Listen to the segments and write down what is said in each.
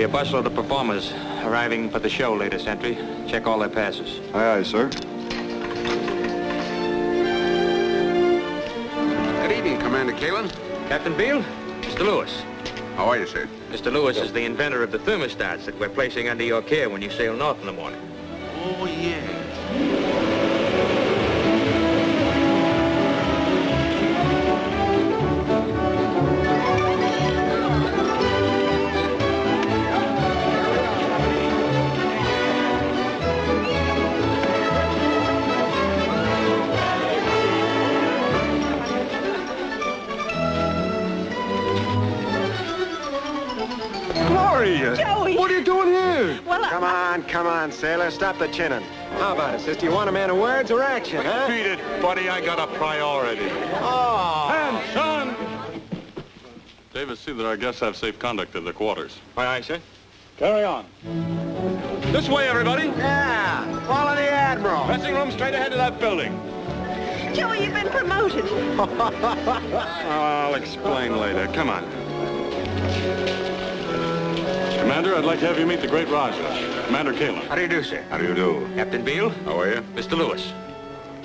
be a bustle of the performers arriving for the show, latest entry. Check all their passes. Aye, aye, sir. Good evening, Commander Kalin. Captain Beale, Mr. Lewis. How are you, sir? Mr. Lewis is the inventor of the thermostats that we're placing under your care when you sail north in the morning. Oh, yeah. Joey! What are you doing here? Well, Come on, sailor. Stop the chinning. How about it, sis? Do you want a man of words or action, huh? Beat it, buddy. I got a priority. Oh! And son! Davis, see that our guests have safe conduct to their quarters. Aye, aye, sir. Carry on. This way, everybody. Yeah! Follow the Admiral. Dressing room straight ahead of that building. Joey, you've been promoted. I'll explain later. Come on. Commander, I'd like to have you meet the great Raja, Commander Kalin. How do you do, sir? How do you do? Captain Beale, How are you? Mr. Lewis.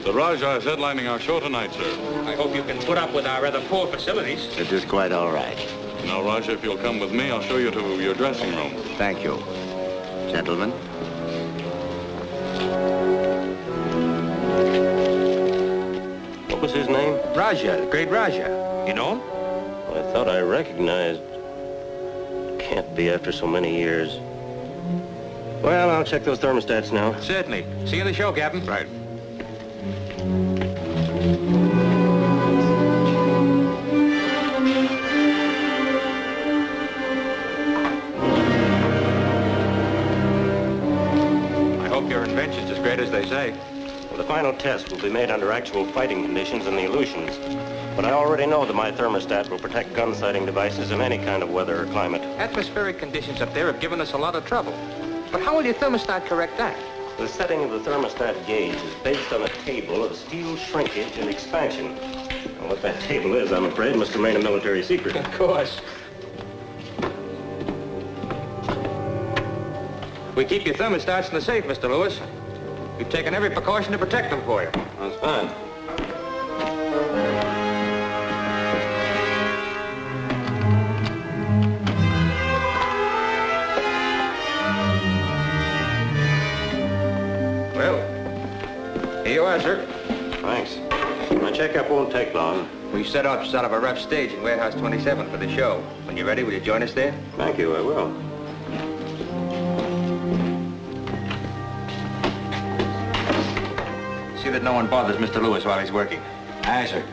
The Raja is headlining our show tonight, sir. I hope you can put up with our rather poor facilities. It is quite all right. Now, Raja, if you'll come with me, I'll show you to your dressing room. Thank you. Gentlemen. What was his name? Raja, the great Raja. You know him? I thought I recognized. Can't be after so many years. Well, I'll check those thermostats now. Certainly. See you in the show, Captain. Right. I hope your invention's as great as they say. Well, the final test will be made under actual fighting conditions and the illusions. But I already know that my thermostat will protect gun-sighting devices in any kind of weather or climate. Atmospheric conditions up there have given us a lot of trouble. But how will your thermostat correct that? The setting of the thermostat gauge is based on a table of steel shrinkage and expansion. Now, what that table is, I'm afraid, must remain a military secret. Of course. We keep your thermostats in the safe, Mr. Lewis. We've taken every precaution to protect them for you. That's fine. Here you are, sir. Thanks. My checkup won't take long. We set off out of a rough stage in Warehouse 27 for the show. When you're ready, will you join us there? Thank you, I will. See that no one bothers Mr. Lewis while he's working. Aye, sir.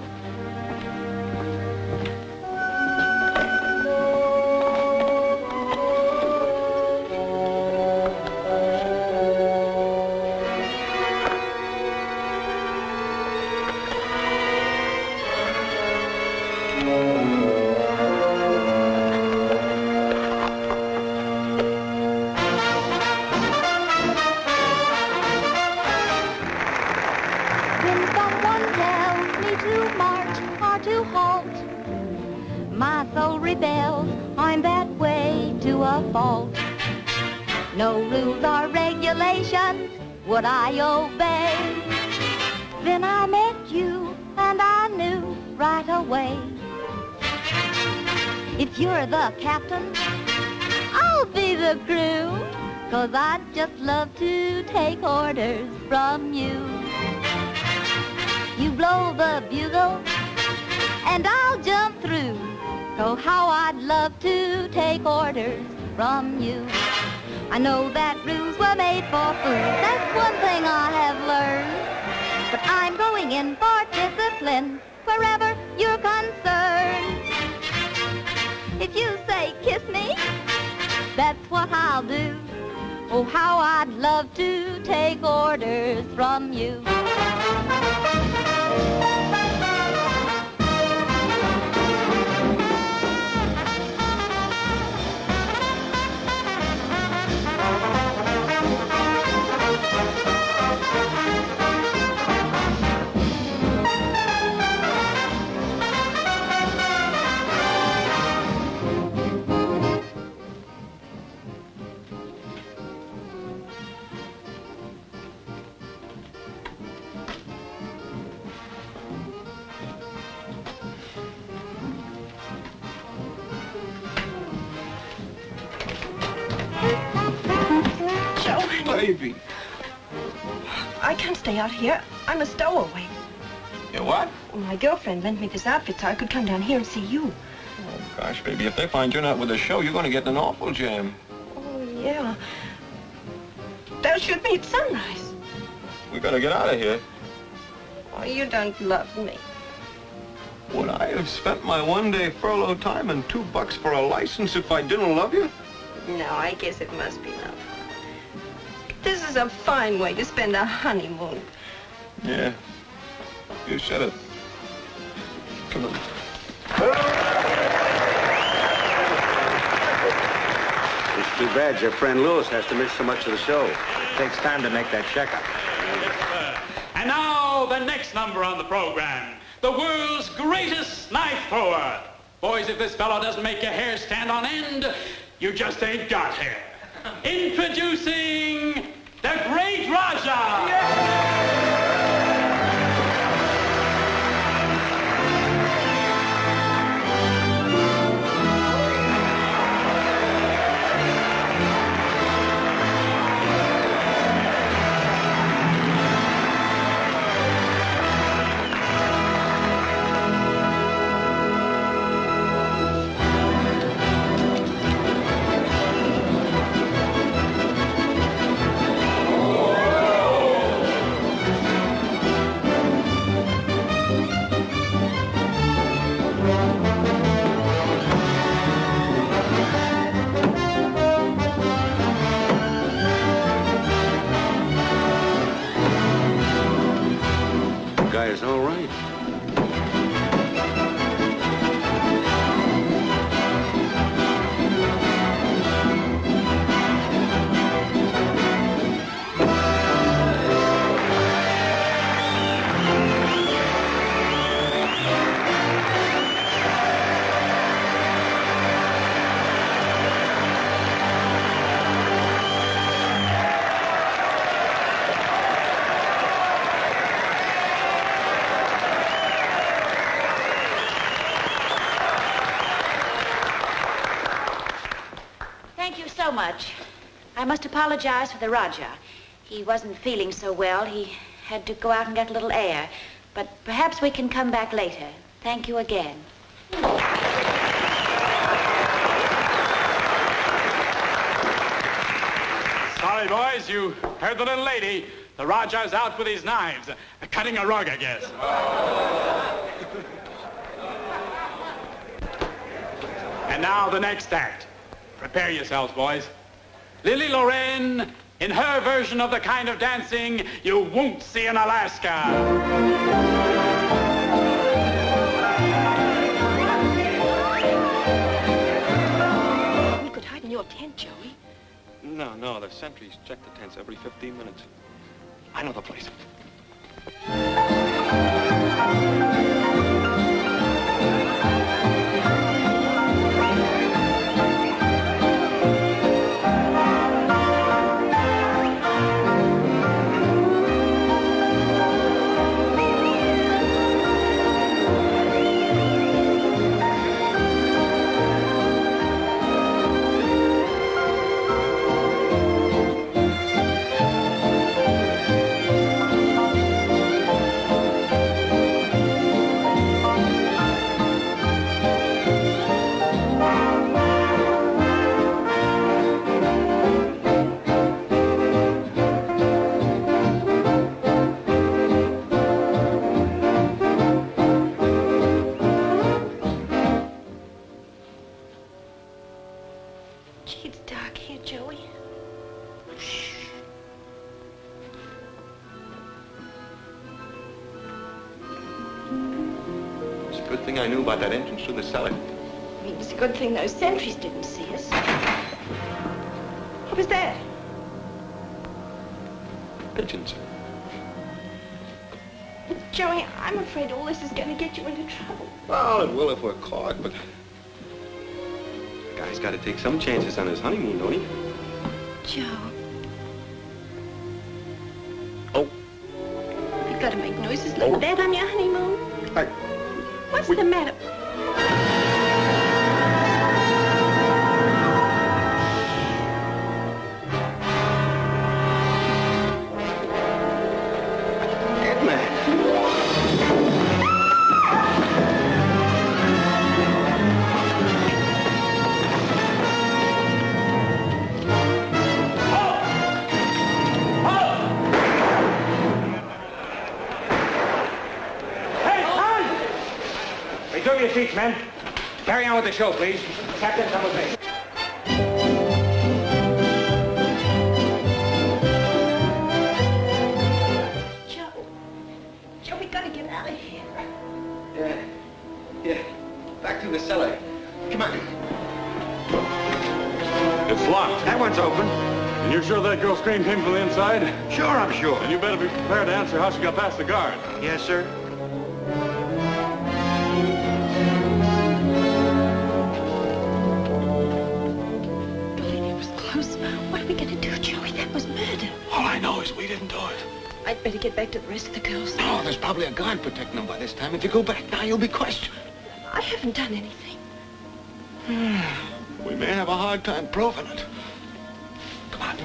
No rules or regulations would I obey. Then I met you and I knew right away. If you're the captain, I'll be the crew, 'cause I'd just love to take orders from you. You blow the bugle and I'll jump through. Oh, how I'd love to take orders from you. I know that rules were made for fools, that's one thing I have learned. But I'm going in for discipline wherever you're concerned. If you say kiss me, that's what I'll do. Oh, how I'd love to take orders from you. baby. I can't stay out here. I'm a stowaway. You what? My girlfriend lent me this outfit so I could come down here and see you. Oh, gosh, baby, if they find you're not with the show, you're going to get in an awful jam. Oh, yeah. They'll shoot me at sunrise. We got to get out of here. Oh, you don't love me. Would I have spent my one-day furlough time and $2 for a license if I didn't love you? No, I guess it must be love. This is a fine way to spend a honeymoon. Yeah. You said it. Come on. It's too bad your friend Lewis has to miss so much of the show. It takes time to make that checkup. And now, the next number on the program. The world's greatest knife thrower. Boys, if this fellow doesn't make your hair stand on end, you just ain't got hair. Introducing the Great Raja. Guy is all right. Much. I must apologize for the Raja. He wasn't feeling so well. He had to go out and get a little air. But perhaps we can come back later. Thank you again. Sorry, boys, you heard the little lady. The Raja's out with his knives, cutting a rug, I guess. And now the next act. Prepare yourselves, boys. Lily Loren, in her version of the kind of dancing you won't see in Alaska. We could hide in your tent, Joey. No, the sentries check the tents every 15 minutes. I know the place. Good thing I knew about that entrance to the cellar. I mean, it's a good thing those sentries didn't see us. What was that? Pigeons. Joey, I'm afraid all this is going to get you into trouble. Well, it will if we're caught, but... The guy's got to take some chances on his honeymoon, don't he? Joe. Oh. You've got to make noises like that on your honeymoon. What's the matter? seats, men. Carry on with the show, please. Captain, come with me. Joe, we gotta get out of here. Yeah. Back to the cellar. Come on. It's locked. That one's open. And you're sure that girl scream came from the inside? Sure, I'm sure. And you better be prepared to answer how she got past the guard. Yes, sir. It was close. What are we gonna do, Joey? That was murder. All I know is we didn't do it. I'd better get back to the rest of the girls. Oh, there's probably a guard protecting them by this time. If you go back now, you'll be questioned. I haven't done anything. We may have a hard time proving it. Come on.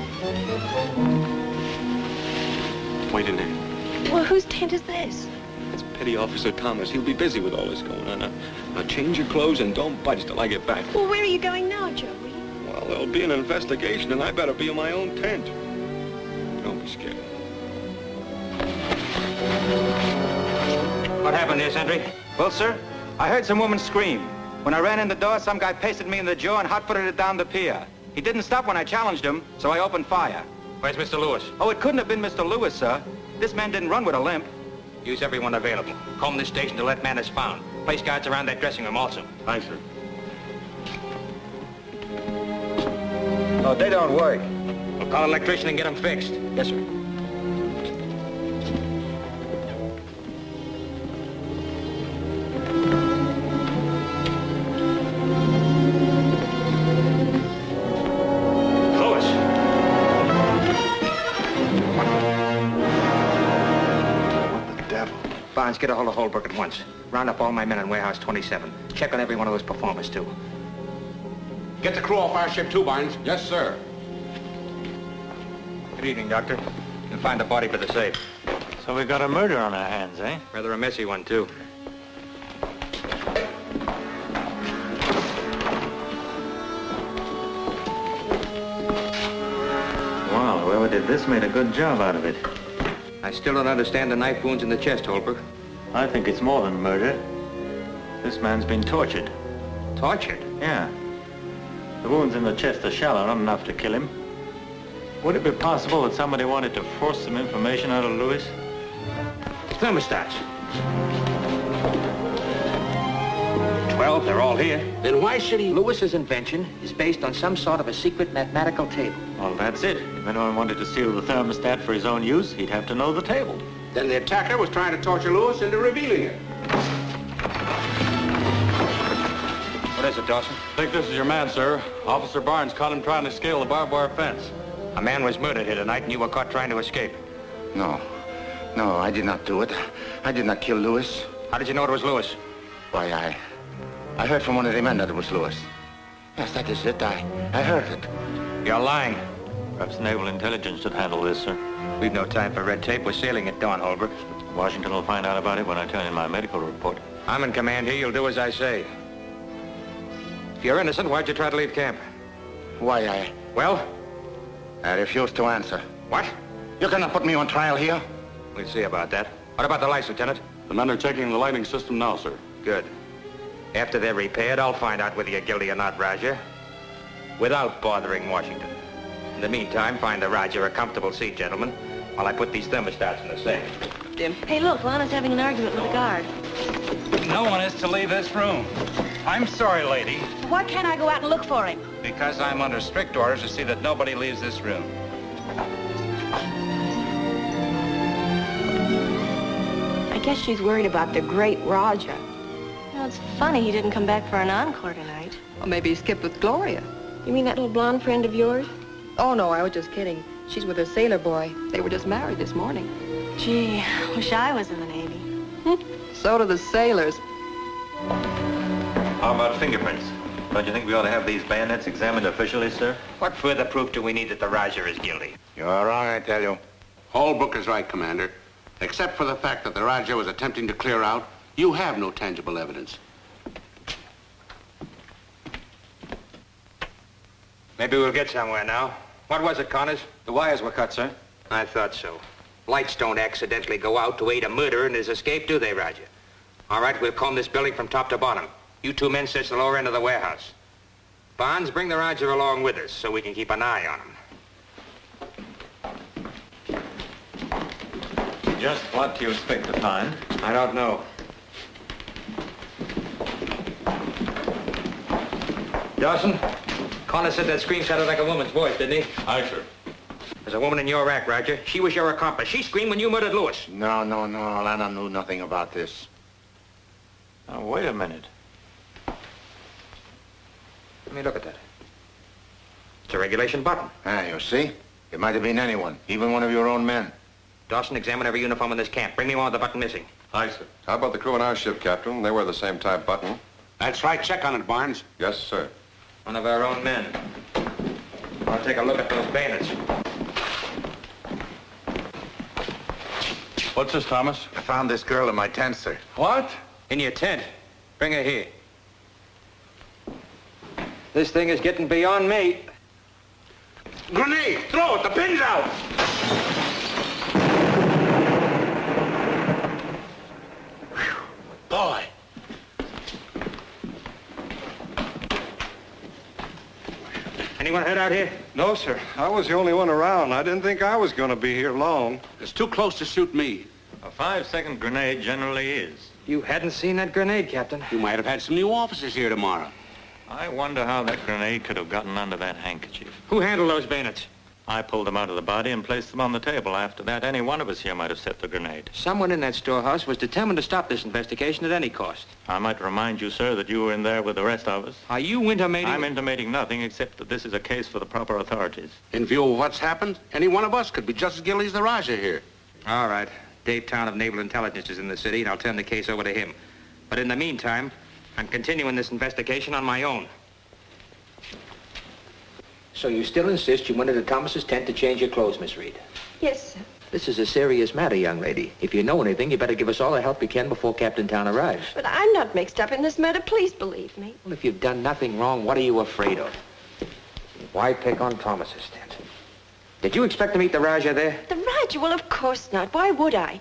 Wait in there. Well, whose tent is this? It's Petty Officer Thomas. He'll be busy with all this going on. Now change your clothes and don't budge till I get back. Well, where are you going now, Joey? Well, there'll be an investigation, and I better be in my own tent. Don't be scared. What happened here, Sentry? Well, sir, I heard some woman scream. When I ran in the door, some guy pasted me in the jaw and hot-footed it down the pier. He didn't stop when I challenged him, so I opened fire. Where's Mr. Lewis? Oh, it couldn't have been Mr. Lewis, sir. This man didn't run with a limp. Use everyone available. Comb this station till that man is found. Place guards around that dressing room also. Thanks, sir. Oh, they don't work. We'll call an electrician and get them fixed. Yes, sir. Barnes, get a hold of Holbrook at once. Round up all my men in warehouse 27. Check on every one of those performers, too. Get the crew off our ship, too, Barnes. Yes, sir. Good evening, Doctor. You'll find the body for the safe. So we've got a murder on our hands, eh? Rather a messy one, too. Well, whoever did this made a good job out of it. I still don't understand the knife wounds in the chest, Holbrook. I think it's more than murder. This man's been tortured. Tortured? Yeah. The wounds in the chest are shallow, not enough to kill him. Would it be possible that somebody wanted to force some information out of Lewis? Thermostats. 12, they're all here. Then why should he? Lewis's invention is based on some sort of a secret mathematical table. Well, that's it. If anyone wanted to steal the thermostat for his own use, he'd have to know the table. Then the attacker was trying to torture Lewis into revealing it. What is it, Dawson? I think this is your man, sir. Officer Barnes caught him trying to scale the barbed wire fence. A man was murdered here tonight, and you were caught trying to escape. No, I did not do it. I did not kill Lewis. How did you know it was Lewis? Why, I heard from one of the men that it was Lewis. Yes, that is it. I heard it. You're lying. Perhaps Naval Intelligence should handle this, sir. We've no time for red tape. We're sailing at dawn, Holbrook. Washington will find out about it when I turn in my medical report. I'm in command here. You'll do as I say. If you're innocent, why'd you try to leave camp? Why, Well? I refuse to answer. What? You cannot put me on trial here. We'll see about that. What about the lights, Lieutenant? The men are checking the lighting system now, sir. Good. After they're repaired, I'll find out whether you're guilty or not, Roger. Without bothering Washington. In the meantime, find the Roger a comfortable seat, gentlemen, while I put these thermostats in the safe. Hey, look, Lana's having an argument with the guard. No one is to leave this room. I'm sorry, lady. Why can't I go out and look for him? Because I'm under strict orders to see that nobody leaves this room. I guess she's worried about the great Roger. Well, it's funny he didn't come back for an encore tonight. Or maybe he skipped with Gloria. You mean that little blonde friend of yours? Oh, no, I was just kidding. She's with her sailor boy. They were just married this morning. Gee, wish I was in the Navy. So do the sailors. How about fingerprints? Don't you think we ought to have these bayonets examined officially, sir? What further proof do we need that the Roger is guilty? You're wrong, I tell you. Holbrook is right, Commander. Except for the fact that the Roger was attempting to clear out, you have no tangible evidence. Maybe we'll get somewhere now. What was it, Connors? The wires were cut, sir. I thought so. Lights don't accidentally go out to aid a murderer in his escape, do they, Roger? All right, we'll comb this building from top to bottom. You two men search the lower end of the warehouse. Bonds, bring the Roger along with us so we can keep an eye on him. Just what do you expect to find? I don't know. Dawson, Connor said that scream sounded like a woman's voice, didn't he? Aye, sir. There's a woman in your rack, Roger. She was your accomplice. She screamed when you murdered Lewis. No. Lana knew nothing about this. Now, wait a minute. Let me look at that. It's a regulation button. Ah, you see? It might have been anyone, even one of your own men. Dawson, examine every uniform in this camp. Bring me one with the button missing. Aye, sir. How about the crew on our ship, Captain? They wear the same type button. That's right. Check on it, Barnes. Yes, sir. One of our own men. I'll take a look at those bayonets. What's this, Thomas? I found this girl in my tent, sir. What? In your tent. Bring her here. This thing is getting beyond me. Grenade! Throw it! The pin's out! Boy. Anyone heard out here? No, sir. I was the only one around. I didn't think I was going to be here long. It's too close to shoot me. A 5-second grenade generally is. You hadn't seen that grenade, Captain. You might have had some new officers here tomorrow. I wonder how that grenade could have gotten under that handkerchief. Who handled those bayonets? I pulled them out of the body and placed them on the table. After that, any one of us here might have set the grenade. Someone in that storehouse was determined to stop this investigation at any cost. I might remind you, sir, that you were in there with the rest of us. Are you intimating? I'm intimating nothing except that this is a case for the proper authorities. In view of what's happened, any one of us could be just as guilty as the Raja here. All right. Dave Town of Naval Intelligence is in the city, and I'll turn the case over to him. But in the meantime, I'm continuing this investigation on my own. So you still insist you went into Thomas's tent to change your clothes, Miss Reed? Yes, sir. This is a serious matter, young lady. If you know anything, you better give us all the help you can before Captain Town arrives. But I'm not mixed up in this matter. Please believe me. Well, if you've done nothing wrong, what are you afraid of? Why pick on Thomas's tent? Did you expect to meet the Raja there? The Raja? Well, of course not. Why would I?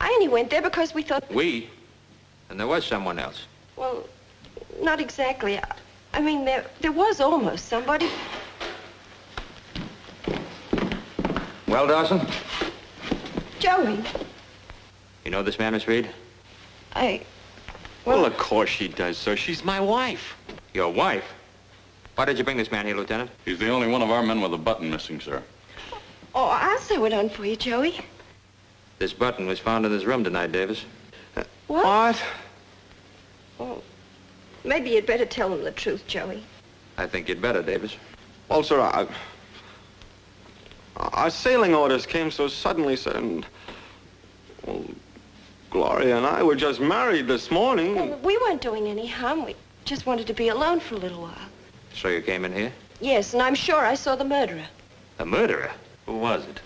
I only went there because we thought... We? And there was someone else. Well, not exactly. I mean, there was almost somebody. Well, Dawson? Joey. You know this man, Miss Reed? Well, of course she does, sir. She's my wife. Your wife? Why did you bring this man here, Lieutenant? He's the only one of our men with a button missing, sir. Oh, I'll sew it on for you, Joey. This button was found in his room tonight, Davis. What? Oh, maybe you'd better tell him the truth, Joey. I think you'd better, Davis. Well, sir, our sailing orders came so suddenly, sir, and... Well, Gloria and I were just married this morning. Well, we weren't doing any harm. We just wanted to be alone for a little while. So you came in here? Yes, and I'm sure I saw the murderer. The murderer? Who was it?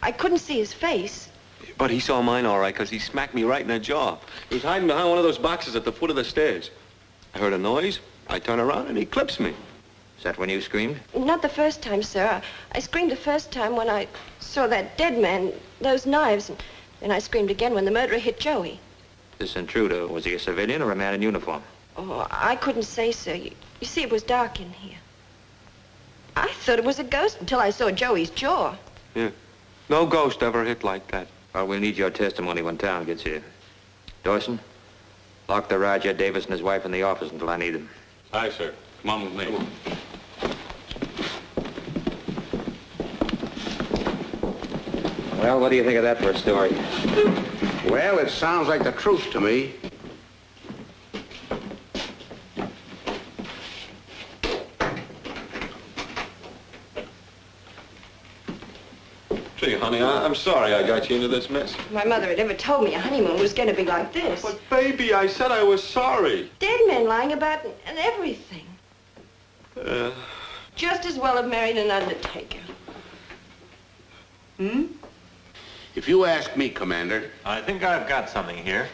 I couldn't see his face. But he saw mine all right, because he smacked me right in the jaw. He was hiding behind one of those boxes at the foot of the stairs. I heard a noise. I turned around, and he clips me. Is that when you screamed? Not the first time, sir. I screamed the first time when I saw that dead man, those knives, and then I screamed again when the murderer hit Joey. This intruder, was he a civilian or a man in uniform? Oh, I couldn't say, sir. You see, it was dark in here. I thought it was a ghost until I saw Joey's jaw. Yeah. No ghost ever hit like that. Well, we'll need your testimony when Town gets here. Dawson, lock the Raja, Davis, and his wife in the office until I need them. Aye, sir. Come on with me. Well, what do you think of that for a story? Well, it sounds like the truth to me. Gee, honey, I'm sorry I got you into this mess. My mother had never told me a honeymoon was going to be like this. But, baby, I said I was sorry. Dead men lying about and everything. Just as well have married an undertaker. Hmm? If you ask me, Commander... I think I've got something here.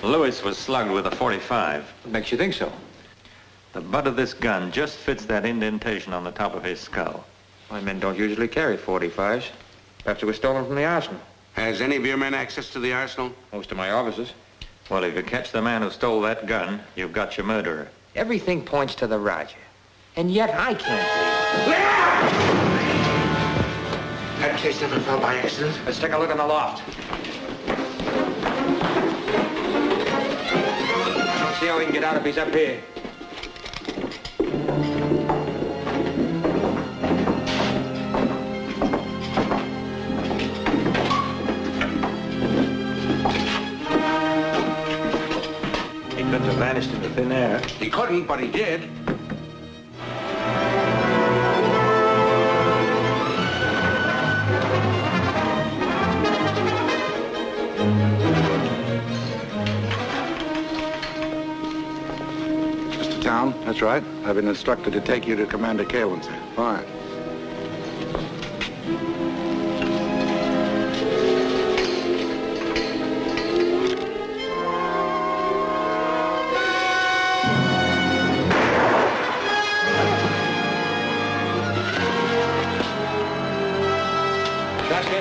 Lewis was slugged with a .45. What makes you think so? The butt of this gun just fits that indentation on the top of his skull. My men don't usually carry .45s. Perhaps it was stolen from the arsenal. Has any of your men access to the arsenal? Most of my officers. Well, if you catch the man who stole that gun, you've got your murderer. Everything points to the Roger. And yet I can't believe it. That case never fell by accident. Let's take a look in the loft. Don't see how we can get out if he's up here. He couldn't have vanished into thin air. He couldn't, but he did. Mr. Town, that's right. I've been instructed to take you to Commander Kalin's. Fine.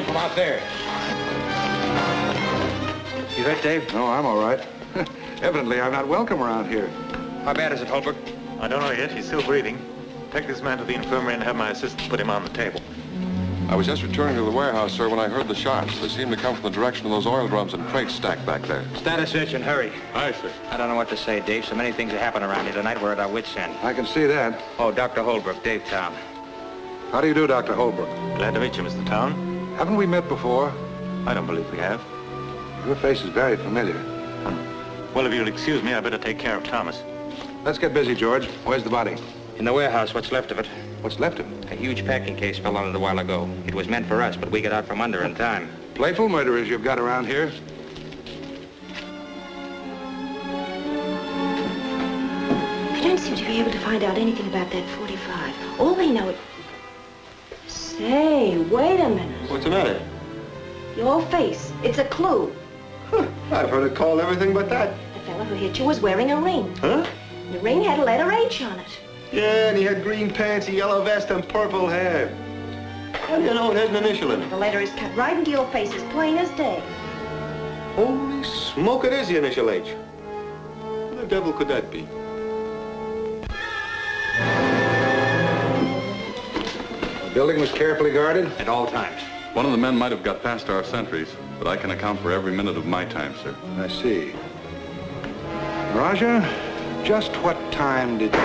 From out there. You hurt, Dave? No, I'm all right. Evidently, I'm not welcome around here. How bad is it, Holbrook? I don't know yet. He's still breathing. Take this man to the infirmary and have my assistant put him on the table. I was just returning to the warehouse, sir, when I heard the shots. They seemed to come from the direction of those oil drums and crates stacked back there. Status search and hurry. Aye, sir. I don't know what to say, Dave. So many things have happened around here tonight. We're at our wits' end. I can see that. Oh, Dr. Holbrook, Dave Town. How do you do, Dr. Holbrook? Glad to meet you, Mr. Town. Haven't we met before? I don't believe we have. Your face is very familiar. Well, if you'll excuse me, I better take care of Thomas. Let's get busy, George. Where's the body? In the warehouse, what's left of it. What's left of it? A huge packing case fell on it a while ago. It was meant for us, but we got out from under in time. Playful murderers you've got around here. They don't seem to be able to find out anything about that 45. All they know... Say, wait a minute. What's the matter? Your face. It's a clue. I've heard it called everything but that. The fellow who hit you was wearing a ring. Huh? The ring had a letter H on it. Yeah, and he had green pants, a yellow vest, and purple hair. How do you know it has an initial in it? The letter is cut right into your face as plain as day. Holy smoke, it is the initial H. Who the devil could that be? The building was carefully guarded? At all times. One of the men might have got past our sentries, but I can account for every minute of my time, sir. I see. Roger, just what time did you...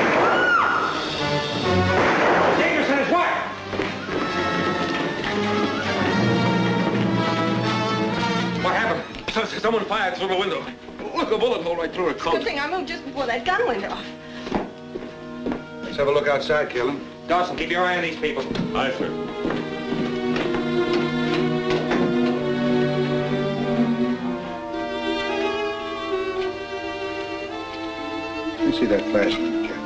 Davis and his wife! What happened? Someone fired through the window. Look, a bullet hole right through her coat. Good thing I moved just before that gun went off. Let's have a look outside, Killen. Dawson, keep your eye on these people. Aye, sir. Let me see that flashlight, Cap.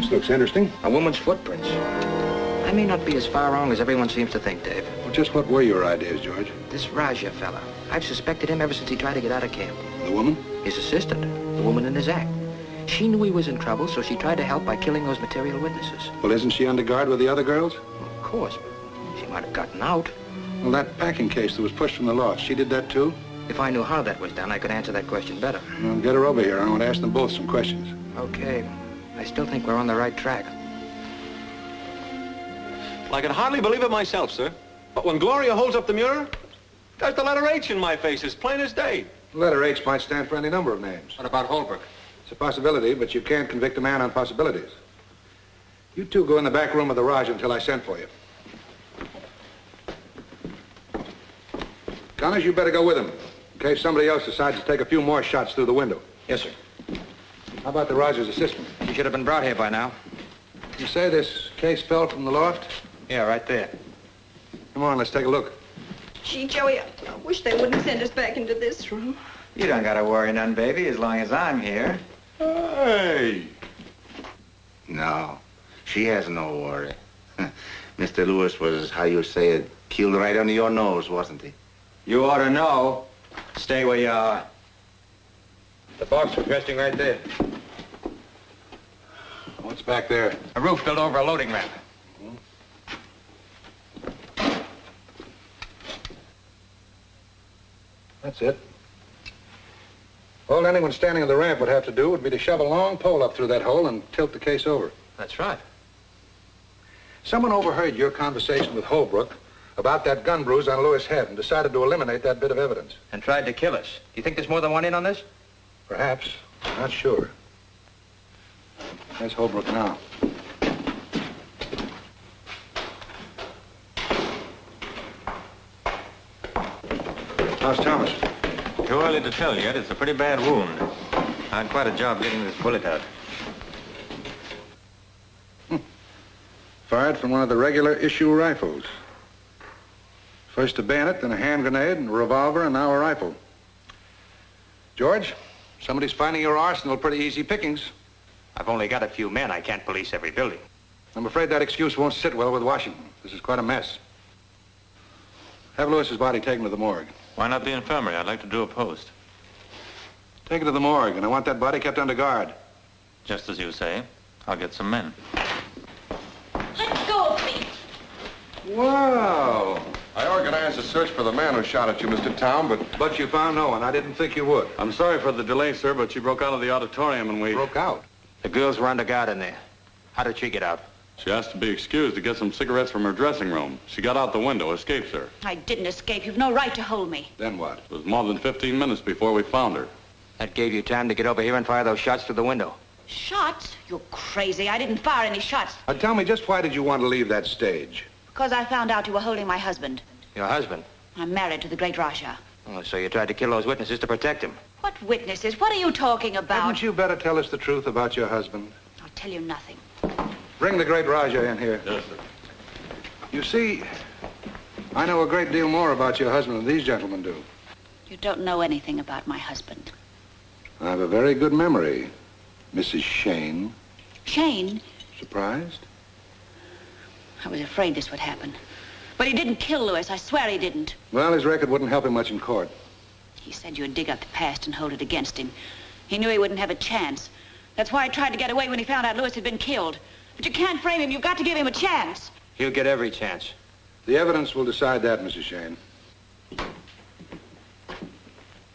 This looks interesting. A woman's footprints. I may not be as far wrong as everyone seems to think, Dave. Well, just what were your ideas, George? This Raja fella. I've suspected him ever since he tried to get out of camp. The woman? His assistant. The woman in his act. She knew he was in trouble, so she tried to help by killing those material witnesses. Well, isn't she under guard with the other girls? Of course. She might have gotten out. Well, that packing case that was pushed from the loft, she did that too? If I knew how that was done, I could answer that question better. Well, get her over here. I want to ask them both some questions. Okay. I still think we're on the right track. Well, I can hardly believe it myself, sir. But when Gloria holds up the mirror, there's the letter H in my face, as plain as day. The letter H might stand for any number of names. What about Holbrook? It's a possibility, but you can't convict a man on possibilities. You two go in the back room of the Raj until I send for you. Connors, you better go with him, in case somebody else decides to take a few more shots through the window. Yes, sir. How about the Raj's assistant? She should have been brought here by now. You say this case fell from the loft? Yeah, right there. Come on, let's take a look. Gee, Joey, I wish they wouldn't send us back into this room. You don't gotta worry none, baby, as long as I'm here. Hey! No, she has no worry. Mr. Lewis was, how you say it, killed right under your nose, wasn't he? You ought to know. Stay where you are. The box was resting right there. What's back there? A roof built over a loading ramp. That's it. All anyone standing on the ramp would have to do would be to shove a long pole up through that hole and tilt the case over. That's right. Someone overheard your conversation with Holbrook about that gun bruise on Lewis' head and decided to eliminate that bit of evidence. And tried to kill us. Do you think there's more than one in on this? Perhaps. I'm not sure. There's Holbrook now. How's Thomas? Too early to tell yet. It's a pretty bad wound. I had quite a job getting this bullet out. Fired from one of the regular issue rifles. First a bayonet, then a hand grenade, and a revolver, and now a rifle. George, somebody's finding your arsenal pretty easy pickings. I've only got a few men. I can't police every building. I'm afraid that excuse won't sit well with Washington. This is quite a mess. Have Lewis's body taken to the morgue. Why not the infirmary? I'd like to do a post. Take it to the morgue, and I want that body kept under guard. Just as you say. I'll get some men. Let go of me. Wow. I organized a search for the man who shot at you, Mr. Town, But you found no one. I didn't think you would. I'm sorry for the delay, sir, but she broke out of the auditorium and we... Broke out? The girls were under guard in there. How did she get out? She asked to be excused to get some cigarettes from her dressing room. She got out the window, escaped, sir. I didn't escape. You've no right to hold me. Then what? It was more than 15 minutes before we found her. That gave you time to get over here and fire those shots through the window. Shots? You're crazy. I didn't fire any shots. Tell me, just why did you want to leave that stage? Because I found out you were holding my husband. Your husband? I'm married to the great Raja. Oh, so you tried to kill those witnesses to protect him. What witnesses? What are you talking about? Hadn't you better tell us the truth about your husband? I'll tell you nothing. Bring the great Raja in here. Yes, sir. You see, I know a great deal more about your husband than these gentlemen do. You don't know anything about my husband. I have a very good memory, Mrs. Shane. Shane? Surprised? I was afraid this would happen. But he didn't kill Lewis. I swear he didn't. Well, his record wouldn't help him much in court. He said you'd dig up the past and hold it against him. He knew he wouldn't have a chance. That's why he tried to get away when he found out Lewis had been killed. But you can't frame him. You've got to give him a chance. He'll get every chance. The evidence will decide that, Mrs. Shane.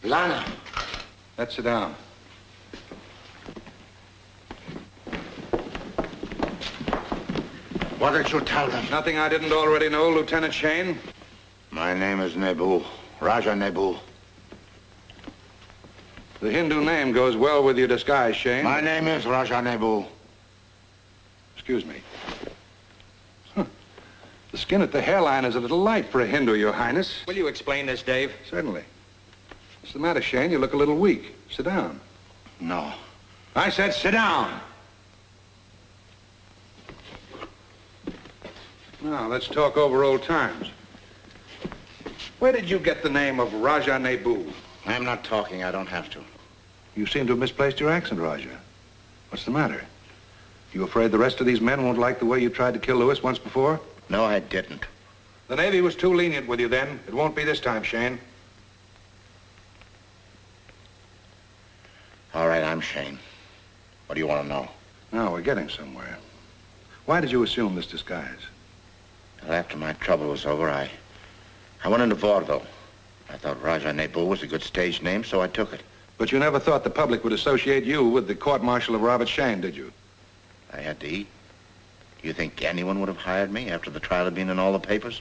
Lana. Let's sit down. What did you tell them? Nothing I didn't already know, Lieutenant Shane. My name is Nebu. Raja Nebu. The Hindu name goes well with your disguise, Shane. My name is Raja Nebu. Excuse me. The skin at the hairline is a little light for a Hindu, Your Highness. Will you explain this, Dave? Certainly. What's the matter, Shane? You look a little weak. Sit down. No. I said sit down. Now, let's talk over old times. Where did you get the name of Raja Nebu? I'm not talking. I don't have to. You seem to have misplaced your accent, Raja. What's the matter? You afraid the rest of these men won't like the way you tried to kill Lewis once before? No, I didn't. The Navy was too lenient with you then. It won't be this time, Shane. All right, I'm Shane. What do you want to know? Now, we're getting somewhere. Why did you assume this disguise? Well, after my trouble was over, I went into vaudeville. I thought Raja Nebu was a good stage name, so I took it. But you never thought the public would associate you with the court-martial of Robert Shane, did you? I had to eat. Do you think anyone would have hired me after the trial had been in all the papers?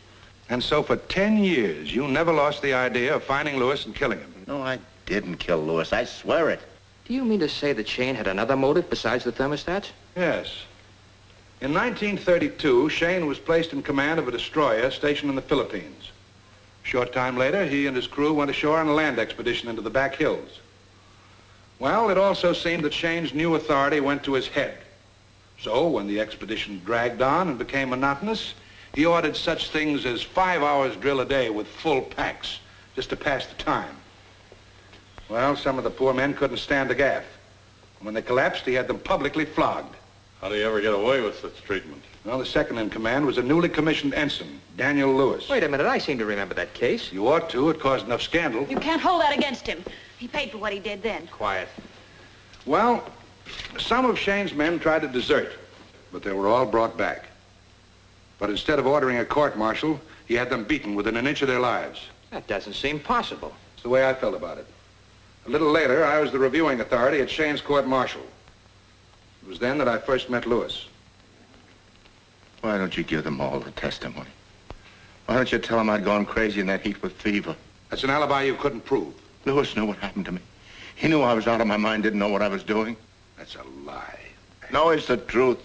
And so for 10 years, you never lost the idea of finding Lewis and killing him? No, I didn't kill Lewis. I swear it. Do you mean to say that Shane had another motive besides the thermostats? Yes. In 1932, Shane was placed in command of a destroyer stationed in the Philippines. A short time later, he and his crew went ashore on a land expedition into the back hills. Well, it also seemed that Shane's new authority went to his head. So, when the expedition dragged on and became monotonous, he ordered such things as 5 hours drill a day with full packs, just to pass the time. Well, some of the poor men couldn't stand the gaff. When they collapsed, he had them publicly flogged. How do you ever get away with such treatment? Well, the second in command was a newly commissioned ensign, Daniel Lewis. Wait a minute, I seem to remember that case. You ought to. It caused enough scandal. You can't hold that against him. He paid for what he did then. Quiet. Well, some of Shane's men tried to desert, but they were all brought back. But instead of ordering a court-martial, he had them beaten within an inch of their lives. That doesn't seem possible. the way I felt about it. A little later, I was the reviewing authority at Shane's court-martial. It was then that I first met Lewis. Why don't you give them all the testimony? Why don't you tell them I'd gone crazy in that heat with fever? That's an alibi you couldn't prove. Lewis knew what happened to me. He knew I was out of my mind, didn't know what I was doing. That's a lie. No, it's the truth.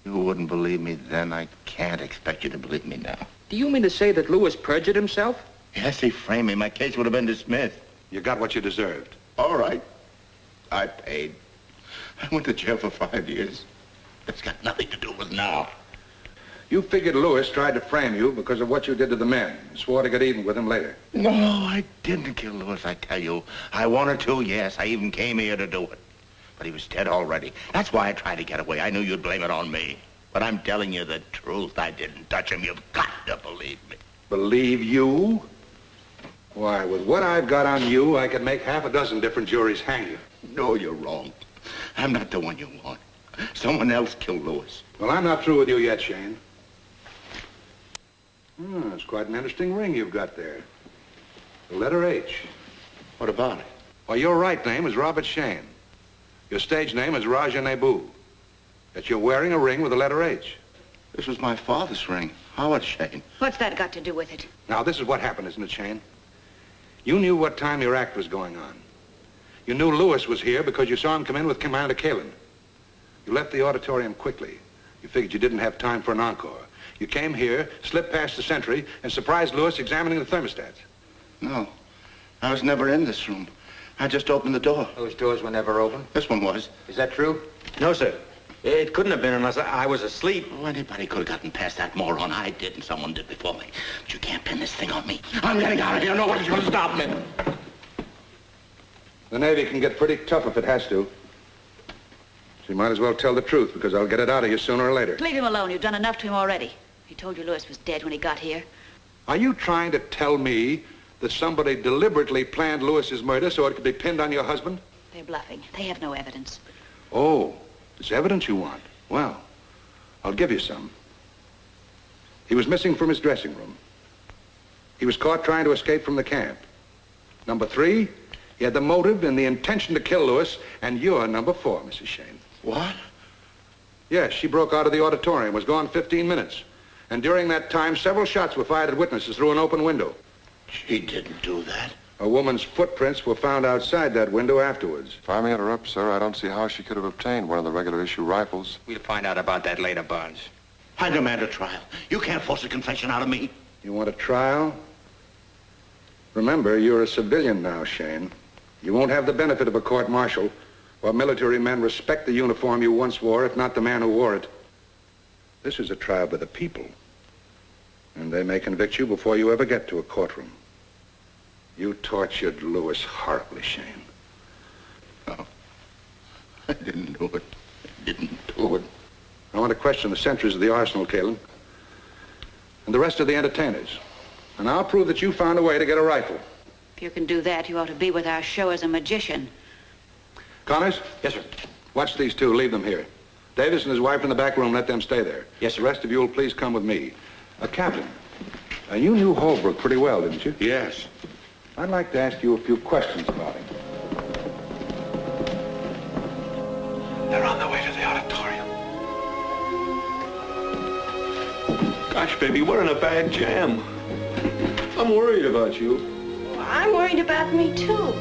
You wouldn't believe me then. I can't expect you to believe me now. Do you mean to say that Lewis perjured himself? Yes, he framed me. My case would have been dismissed. You got what you deserved. All right. I paid. I went to jail for 5 years. That's got nothing to do with now. You figured Lewis tried to frame you because of what you did to the men. You swore to get even with him later. No, I didn't kill Lewis, I tell you. I wanted to, yes. I even came here to do it. But he was dead already. That's why I tried to get away. I knew you'd blame it on me. But I'm telling you the truth. I didn't touch him. You've got to believe me. Believe you? Why, with what I've got on you, I could make half a dozen different juries hang you. No, you're wrong. I'm not the one you want. Someone else killed Lewis. Well, I'm not through with you yet, Shane. It's quite an interesting ring you've got there. The letter H. What about it? Well, your right name is Robert Shane. Your stage name is Raja Nebu. Yet you're wearing a ring with the letter H. This was my father's ring, Howard Shane. What's that got to do with it? Now, this is what happened, isn't it, Shane? You knew what time your act was going on. You knew Lewis was here because you saw him come in with Commander Kalin. You left the auditorium quickly. You figured you didn't have time for an encore. You came here, slipped past the sentry, and surprised Lewis examining the thermostats. No, I was never in this room. I just opened the door. Those doors were never open? This one was. Is that true? No, sir. It couldn't have been unless I was asleep. Oh, anybody could have gotten past that moron. I didn't. Someone did before me. But you can't pin this thing on me. I'm getting out of here. Nobody's going to stop me. The Navy can get pretty tough if it has to. So you might as well tell the truth, because I'll get it out of you sooner or later. Leave him alone. You've done enough to him already. He told you Lewis was dead when he got here. Are you trying to tell me that somebody deliberately planned Lewis's murder so it could be pinned on your husband? They're bluffing. They have no evidence. Oh, it's evidence you want. Well, I'll give you some. He was missing from his dressing room. He was caught trying to escape from the camp. Number 3, he had the motive and the intention to kill Lewis, and you're number 4, Mrs. Shane. What? Yes, she broke out of the auditorium, was gone 15 minutes. And during that time, several shots were fired at witnesses through an open window. She didn't do that. A woman's footprints were found outside that window afterwards. If I may interrupt, sir, I don't see how she could have obtained one of the regular issue rifles. We'll find out about that later, Barnes. I demand a trial. You can't force a confession out of me. You want a trial? Remember, you're a civilian now, Shane. You won't have the benefit of a court-martial, while military men respect the uniform you once wore, if not the man who wore it. This is a trial by the people, and they may convict you before you ever get to a courtroom. You tortured Lewis horribly, Shane. No, I didn't do it. I didn't do it. I want to question the sentries of the arsenal, Kalin, and the rest of the entertainers. And I'll prove that you found a way to get a rifle. If you can do that, you ought to be with our show as a magician. Connors? Yes, sir. Watch these two. Leave them here. Davis and his wife in the back room. Let them stay there. Yes, sir. The rest of you will please come with me. Captain, you knew Holbrook pretty well, didn't you? Yes. I'd like to ask you a few questions about him. They're on their way to the auditorium. Gosh, baby, we're in a bad jam. I'm worried about you. I'm worried about me, too.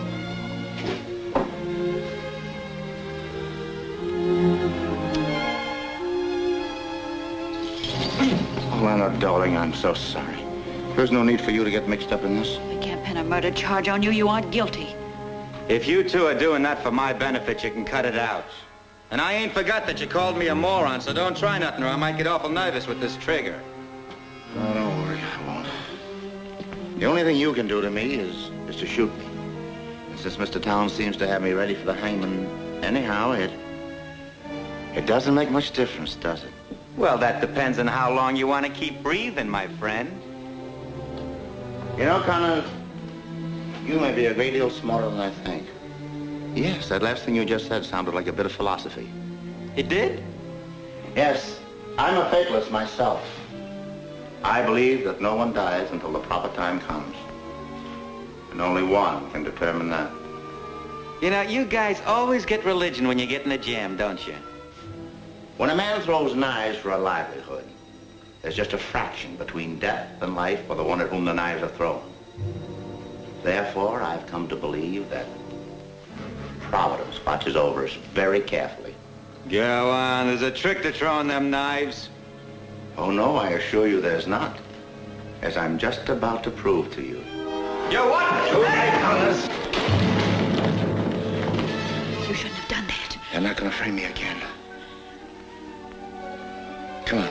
Oh, Leonard, darling, I'm so sorry. There's no need for you to get mixed up in this. We can't pin a murder charge on you. You aren't guilty. If you two are doing that for my benefit, you can cut it out. And I ain't forgot that you called me a moron, so don't try nothing or I might get awful nervous with this trigger. Oh, don't worry, I won't. The only thing you can do to me is to shoot me. And since Mr. Towns seems to have me ready for the hangman anyhow, it doesn't make much difference, does it? Well, that depends on how long you want to keep breathing, my friend. You know, Connor, you may be a great deal smarter than I think. Yes, that last thing you just said sounded like a bit of philosophy. It did? Yes, I'm a fatalist myself. I believe that no one dies until the proper time comes. And only one can determine that. You know, you guys always get religion when you get in a jam, don't you? When a man throws knives for a livelihood, there's just a fraction between death and life for the one at whom the knives are thrown. Therefore, I've come to believe that Providence watches over us very carefully. Go on, there's a trick to throwing them knives. Oh, no, I assure you there's not. As I'm just about to prove to you. You what? You shouldn't have done that. They're not going to frame me again. Come on.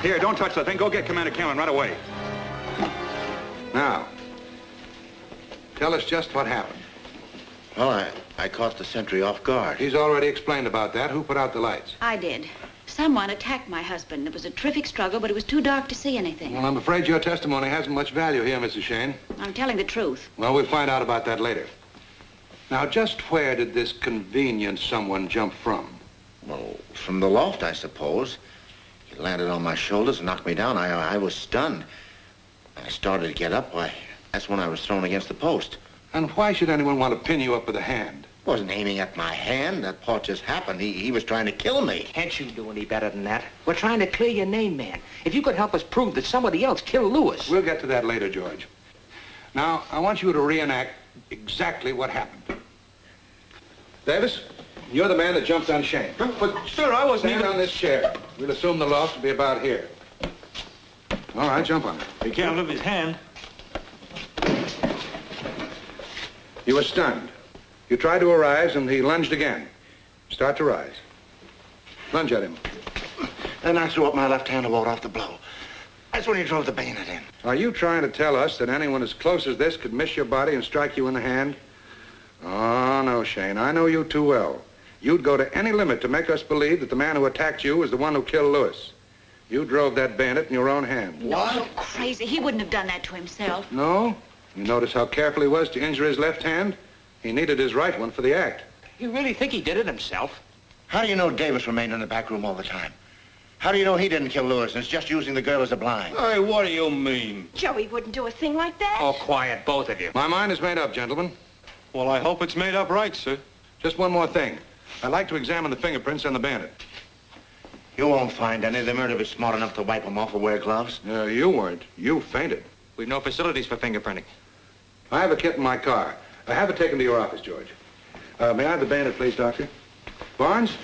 Here, don't touch the thing. Go get Commander Cameron right away. Now, tell us just what happened. Well, I caught the sentry off guard. He's already explained about that. Who put out the lights? I did. Someone attacked my husband. There was a terrific struggle, but it was too dark to see anything. Well, I'm afraid your testimony hasn't much value here, Mrs. Shane. I'm telling the truth. Well, we'll find out about that later. Now, just where did this convenient someone jump from? Well, from the loft, I suppose. He landed on my shoulders and knocked me down. I was stunned. I started to get up. Why, that's when I was thrown against the post. And why should anyone want to pin you up with a hand? Wasn't aiming at my hand. That part just happened. He was trying to kill me. Can't you do any better than that? We're trying to clear your name, man. If you could help us prove that somebody else killed Lewis. We'll get to that later, George. Now, I want you to reenact exactly what happened. Davis, you're the man that jumped on Shane. But, sir, I wasn't Stand on this chair. We'll assume the loft will be about here. All right, jump on it. Be careful of his hand. You were stunned. You tried to arise, and he lunged again. Start to rise. Lunge at him. Then I threw up my left hand to ward off the blow. That's when he drove the bayonet in. Are you trying to tell us that anyone as close as this could miss your body and strike you in the hand? Oh, no, Shane. I know you too well. You'd go to any limit to make us believe that the man who attacked you was the one who killed Lewis. You drove that bayonet in your own hand. What? No, crazy. He wouldn't have done that to himself. No? You notice how careful he was to injure his left hand? He needed his right one for the act. You really think he did it himself? How do you know Davis remained in the back room all the time? How do you know he didn't kill Lewis and is just using the girl as a blind? Hey, what do you mean? Joey wouldn't do a thing like that. Oh, quiet, both of you. My mind is made up, gentlemen. Well, I hope it's made up right, sir. Just one more thing. I'd like to examine the fingerprints on the bandit. You won't find any. The murderer was smart enough to wipe them off or wear gloves. No, you weren't. You fainted. We've no facilities for fingerprinting. I have a kit in my car. Have it taken to your office, George. May I have the bandit, please, Doctor? Barnes,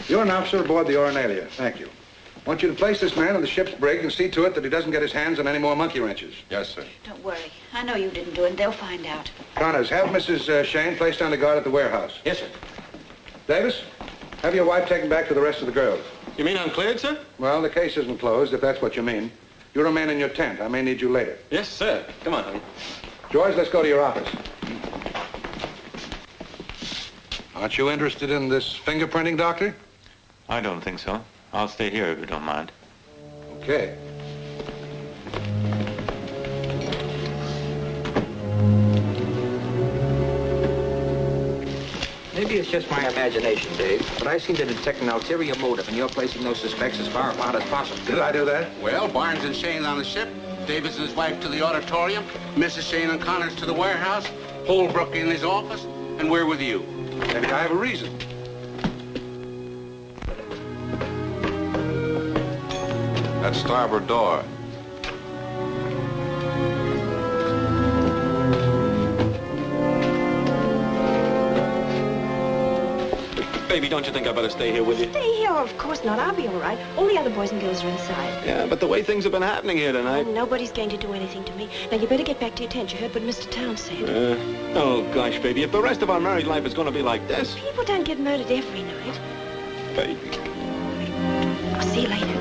you're an officer aboard the Orinalia. Thank you. I want you to place this man in the ship's brig and see to it that he doesn't get his hands on any more monkey wrenches. Yes, sir. Don't worry. I know you didn't do it. They'll find out. Connors, have Mrs. Shane placed under guard at the warehouse. Yes, sir. Davis, have your wife taken back to the rest of the girls. You mean uncleared, sir? Well, the case isn't closed, if that's what you mean. You remain in your tent. I may need you later. Yes, sir. Come on, honey. George, let's go to your office. Aren't you interested in this fingerprinting, Doctor? I don't think so. I'll stay here if you don't mind. Okay. Maybe it's just my imagination, Dave, but I seem to detect an ulterior motive, and you're placing those suspects as far apart as possible. Did I do that? Well, Barnes and Shane on the ship, Davis and his wife to the auditorium, Mrs. Shane and Connors to the warehouse, Holbrook in his office, and we're with you. Maybe I have a reason. That starboard door. Baby, don't you think I better stay here with you? Stay here? Of course not. I'll be all right. All the other boys and girls are inside. Yeah, but the way things have been happening here tonight. Nobody's going to do anything to me. Now, you better get back to your tent. You heard what Mr. Towns said. Oh, gosh, baby, if the rest of our married life is going to be like this... People don't get murdered every night. Baby. See you later.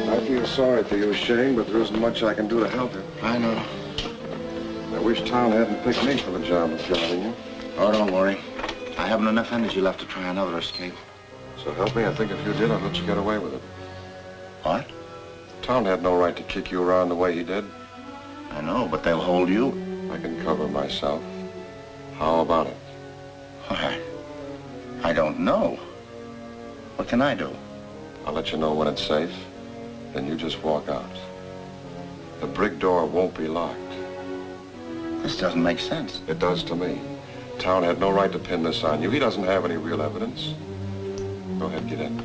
I feel sorry for you, Shane, but there isn't much I can do to help you. I know. I wish Town hadn't picked me for the job of guarding you. Oh, don't worry. I haven't enough energy left to try another escape. So help me, I think if you did, I'd let you get away with it. What? Town had no right to kick you around the way he did. I know, but they'll hold you. I can cover myself. How about it? Why, I don't know. What can I do? I'll let you know when it's safe. Then you just walk out. The brig door won't be locked. This doesn't make sense. It does to me. Town had no right to pin this on you. He doesn't have any real evidence. Go ahead, get in.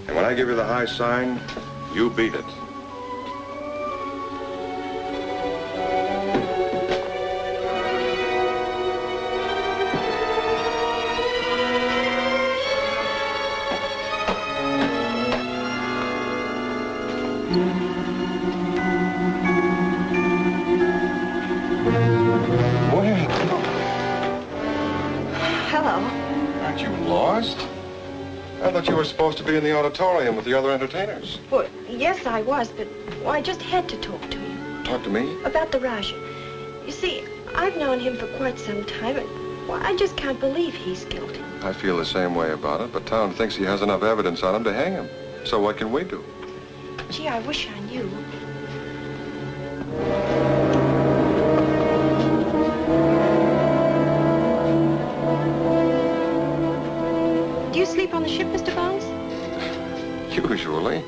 And when I give you the high sign, you beat it. Aren't you lost? I thought you were supposed to be in the auditorium with the other entertainers. Well, yes, I was, but I just had to talk to him. Talk to me? About the Raja. You see, I've known him for quite some time, and I just can't believe he's guilty. I feel the same way about it, but Town thinks he has enough evidence on him to hang him. So what can we do? Gee, I wish I knew. Do you sleep on the ship, Mr. Barnes? Usually.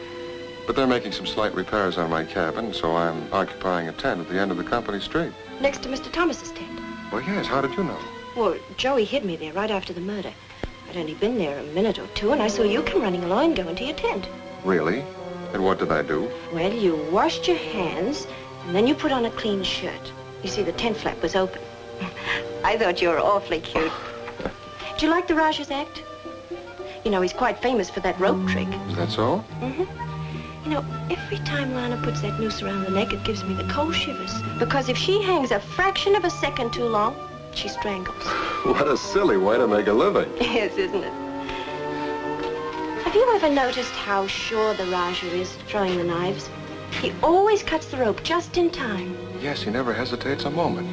But they're making some slight repairs on my cabin, so I'm occupying a tent at the end of the company street. Next to Mr. Thomas's tent. Well, yes, how did you know? Well, Joey hid me there right after the murder. I'd only been there a minute or two, and I saw you come running along and go into your tent. Really? And what did I do? Well, you washed your hands, and then you put on a clean shirt. You see, the tent flap was open. I thought you were awfully cute. Do you like the Raja's act? You know, he's quite famous for that rope trick. Is that so? Mm-hmm. You know, every time Lana puts that noose around the neck, it gives me the cold shivers. Because if she hangs a fraction of a second too long, she strangles. What a silly way to make a living. Yes, isn't it? Have you ever noticed how sure the Raja is throwing the knives? He always cuts the rope just in time. Yes, he never hesitates a moment.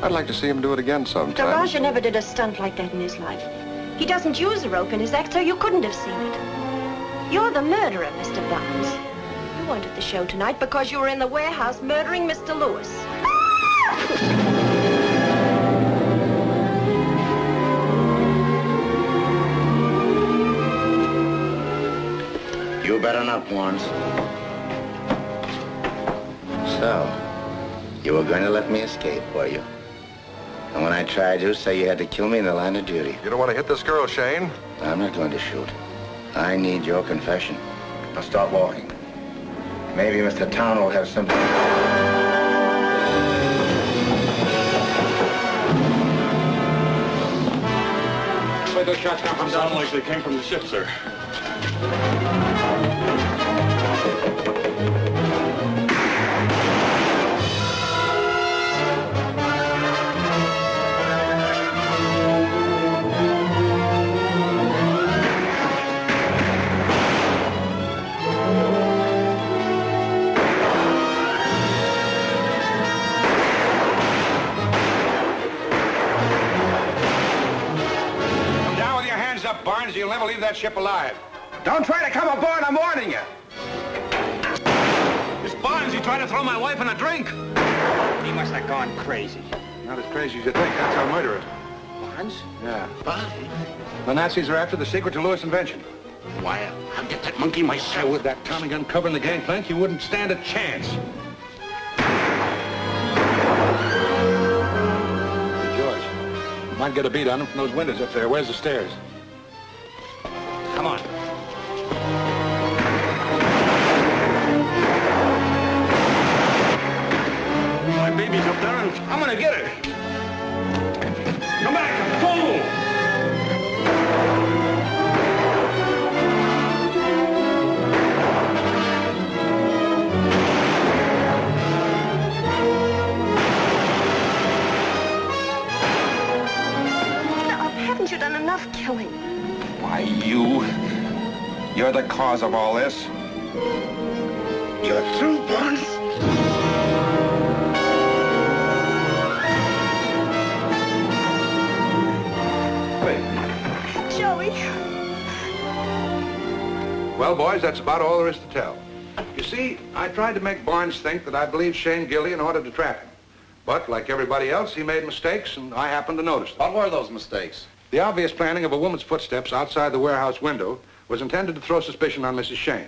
I'd like to see him do it again sometime. The Raja never did a stunt like that in his life. He doesn't use a rope in his act, so you couldn't have seen it. You're the murderer, Mr. Barnes. You weren't at the show tonight because you were in the warehouse murdering Mr. Lewis. You better not, Barnes. So, you were going to let me escape, were you? And when I tried you, say you had to kill me in the line of duty. You don't want to hit this girl, Shane? I'm not going to shoot. I need your confession. Now start walking. Maybe Mr. Town will have something. Where those shots come from? Sound like they came from the ship, sir. Barnes, you'll never leave that ship alive. Don't try to come aboard, I'm warning you. This Barnes, he tried to throw my wife in a drink. He must have gone crazy. Not as crazy as you think. That's our murderer. Barnes? Yeah. Barnes? The Nazis are after the secret to Lewis' invention. Why, I'll get that monkey myself. With that Tommy gun covering the gangplank, you wouldn't stand a chance. Hey, George, you might get a beat on him from those windows up there. Where's the stairs? Come on. My baby's up there and I'm gonna get her. You're the cause of all this. You're through, Barnes. Joey. Well, boys, that's about all there is to tell. You see, I tried to make Barnes think that I believed Shane guilty in order to trap him. But, like everybody else, he made mistakes, and I happened to notice them. What were those mistakes? The obvious planting of a woman's footsteps outside the warehouse window was intended to throw suspicion on Mrs. Shane.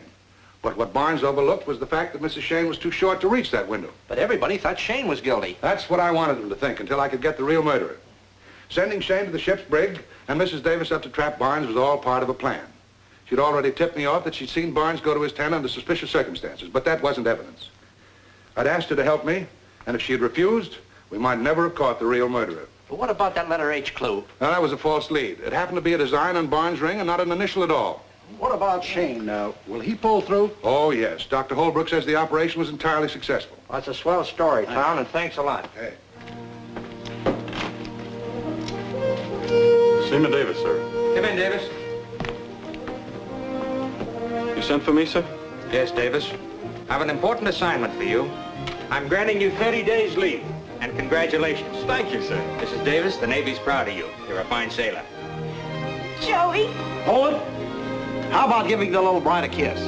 But what Barnes overlooked was the fact that Mrs. Shane was too short to reach that window. But everybody thought Shane was guilty. That's what I wanted them to think until I could get the real murderer. Sending Shane to the ship's brig and Mrs. Davis up to trap Barnes was all part of a plan. She'd already tipped me off that she'd seen Barnes go to his tent under suspicious circumstances, but that wasn't evidence. I'd asked her to help me, and if she had refused, we might never have caught the real murderer. But what about that letter H clue? Now, that was a false lead. It happened to be a design on Barnes' ring and not an initial at all. What about Shane? Will he pull through? Oh, yes. Dr. Holbrook says the operation was entirely successful. Well, that's a swell story, Tom, and thanks a lot. Hey. Seaman Davis, sir. Come in, Davis. You sent for me, sir? Yes, Davis. I have an important assignment for you. I'm granting you 30 days leave, and congratulations. Thank you, sir. Mrs. Davis, the Navy's proud of you. You're a fine sailor. Joey. Hold it. How about giving the little bride a kiss?